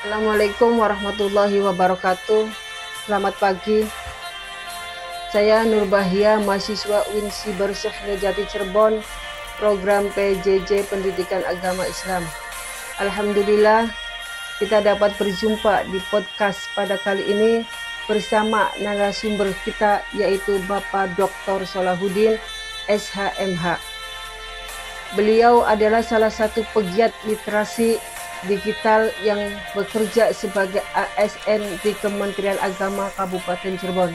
Assalamualaikum warahmatullahi wabarakatuh. Selamat pagi. Saya Nurbahia, mahasiswa UINSI Barusyah Jati Cirebon, program PJJ Pendidikan Agama Islam. Alhamdulillah, kita dapat berjumpa di podcast pada kali ini bersama narasumber kita, yaitu Bapak Dr. Solahuddin, SHMH. Beliau adalah salah satu pegiat literasi digital yang bekerja sebagai ASN di Kementerian Agama Kabupaten Cirebon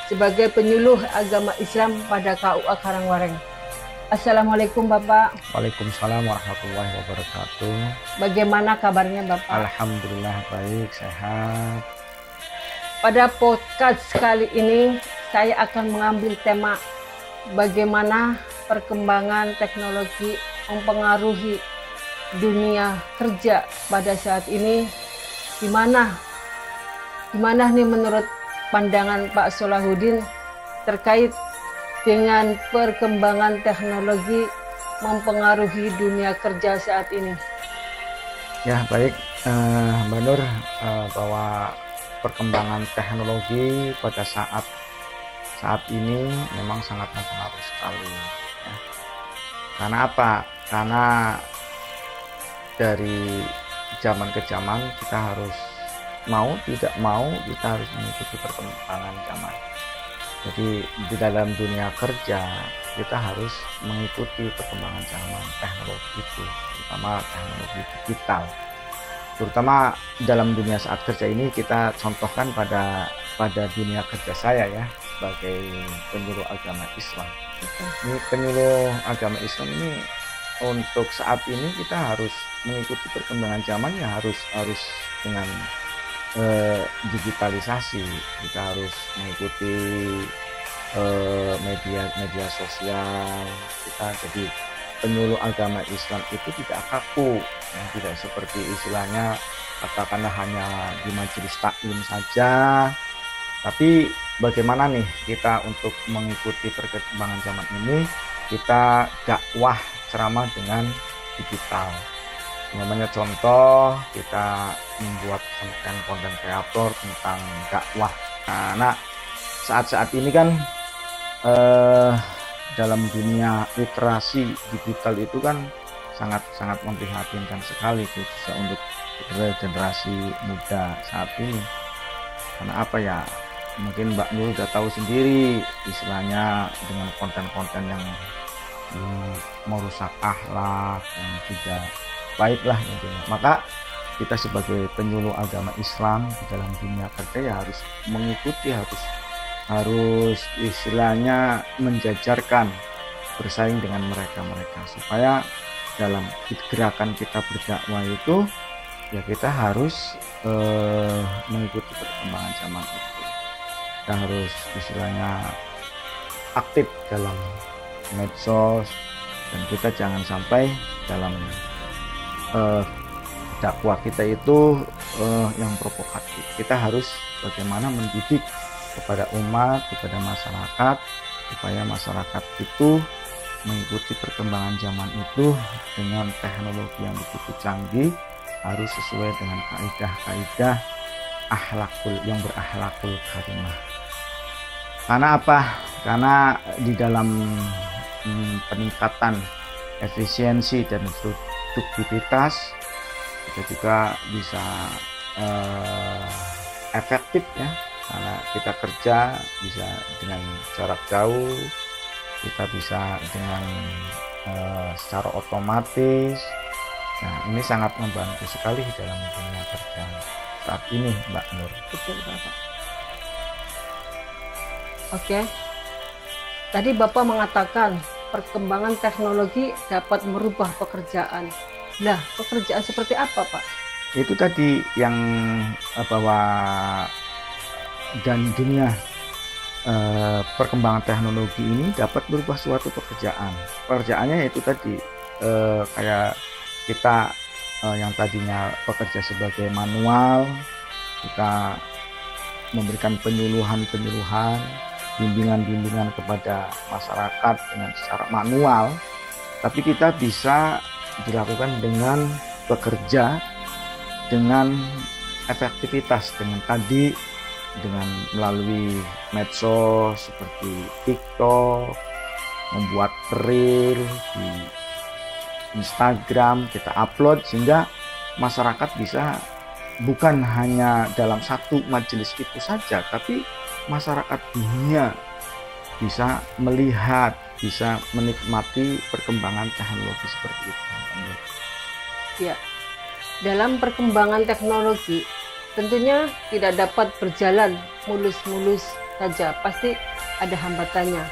sebagai penyuluh agama Islam pada KUA Karangwareng. Assalamualaikum Bapak. Waalaikumsalam warahmatullahi wabarakatuh. Bagaimana kabarnya Bapak? Alhamdulillah baik, sehat. Pada podcast kali ini saya akan mengambil tema bagaimana perkembangan teknologi mempengaruhi dunia kerja pada saat ini. Gimana nih menurut pandangan Pak Solahuddin terkait dengan perkembangan teknologi mempengaruhi dunia kerja saat ini? Ya baik, Mbak Nur, bahwa perkembangan teknologi pada saat ini memang sangat mempengaruhi sekali. Ya. Karena apa? Karena dari zaman ke zaman kita harus tidak mau kita harus mengikuti perkembangan zaman. Jadi di dalam dunia kerja kita harus mengikuti perkembangan zaman teknologi itu, terutama teknologi digital. Terutama dalam dunia saat kerja ini kita contohkan pada dunia kerja saya ya, sebagai penyuluh agama Islam. Ini penyuluh agama Islam ini untuk saat ini kita harus mengikuti perkembangan zaman ya, harus dengan digitalisasi. Kita harus mengikuti media sosial. Kita jadi penyuluh agama Islam itu tidak kaku, ya, tidak seperti istilahnya katakanlah hanya di majelis taklim saja. Tapi bagaimana nih kita untuk mengikuti perkembangan zaman ini, kita dakwah ceramah dengan digital. Namanya contoh, kita membuat konten kreator tentang dakwah. Nah, saat ini kan dalam dunia literasi digital itu kan sangat memprihatinkan sekali, khususnya untuk generasi muda saat ini. Karena apa ya? Mungkin Mbak Nur udah tahu sendiri istilahnya dengan konten-konten yang merusak akhlak, yang tidak baiklah intinya. Maka kita sebagai penyuluh agama Islam di dalam dunia kerja ya harus mengikuti, harus istilahnya menjajarkan, bersaing dengan mereka supaya dalam gerakan kita berdakwah itu ya kita harus mengikuti perkembangan zaman itu. Kita harus istilahnya aktif dalam medsos, dan kita jangan sampai dalam dakwah kita itu yang provokatif. Kita harus bagaimana mendidik kepada umat, kepada masyarakat, supaya masyarakat itu mengikuti perkembangan zaman itu dengan teknologi yang begitu canggih, harus sesuai dengan kaidah-kaidah yang berakhlakul karimah. Karena apa? Karena di dalam peningkatan efisiensi dan produktivitas kita juga bisa efektif ya, karena kita kerja bisa dengan jarak jauh, kita bisa dengan secara otomatis. Nah, ini sangat membantu sekali dalam dunia kerja saat ini, Mbak Nur. Betul Bapak. Oke. Tadi Bapak mengatakan perkembangan teknologi dapat merubah pekerjaan. Nah, pekerjaan seperti apa, Pak? Itu tadi yang bahwa dan dunia perkembangan teknologi ini dapat merubah suatu pekerjaan. Pekerjaannya yaitu tadi kayak kita yang tadinya bekerja sebagai manual, kita memberikan penyuluhan, bimbingan kepada masyarakat dengan secara manual, tapi kita bisa dilakukan dengan bekerja dengan efektivitas, dengan tadi dengan melalui medsos seperti TikTok, membuat reel di Instagram, kita upload sehingga masyarakat bisa bukan hanya dalam satu majelis itu saja, tapi masyarakat dunia bisa melihat, bisa menikmati perkembangan teknologi seperti itu. Ya, dalam perkembangan teknologi tentunya tidak dapat berjalan mulus-mulus saja, pasti ada hambatannya.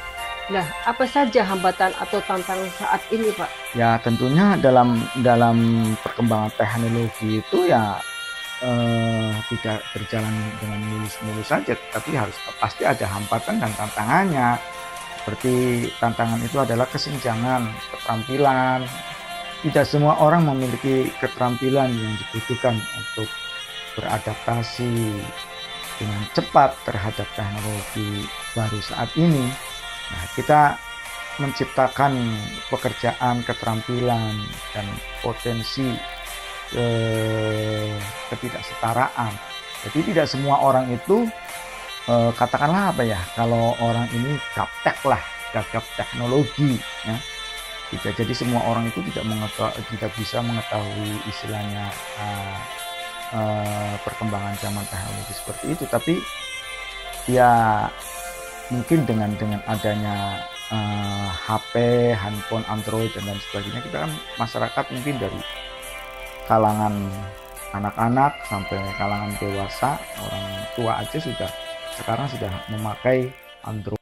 Nah, apa saja hambatan atau tantangan saat ini, Pak? Ya, tentunya dalam perkembangan teknologi itu ya tidak berjalan dengan mulus-mulus saja, tapi harus pasti ada hambatan dan tantangannya. Seperti tantangan itu adalah kesenjangan keterampilan. Tidak semua orang memiliki keterampilan yang dibutuhkan untuk beradaptasi dengan cepat terhadap teknologi baru saat ini. Nah, kita menciptakan pekerjaan, keterampilan, dan potensi ketidaksetaraan. Jadi tidak semua orang itu katakanlah apa ya, kalau orang ini gaptek lah, gagap teknologi ya. Jadi semua orang itu tidak bisa mengetahui istilahnya perkembangan zaman teknologi seperti itu, tapi ya mungkin dengan adanya HP, handphone Android dan lain sebagainya, kita kan masyarakat mungkin dari kalangan anak-anak sampai kalangan dewasa, orang tua aja sekarang sudah memakai Android.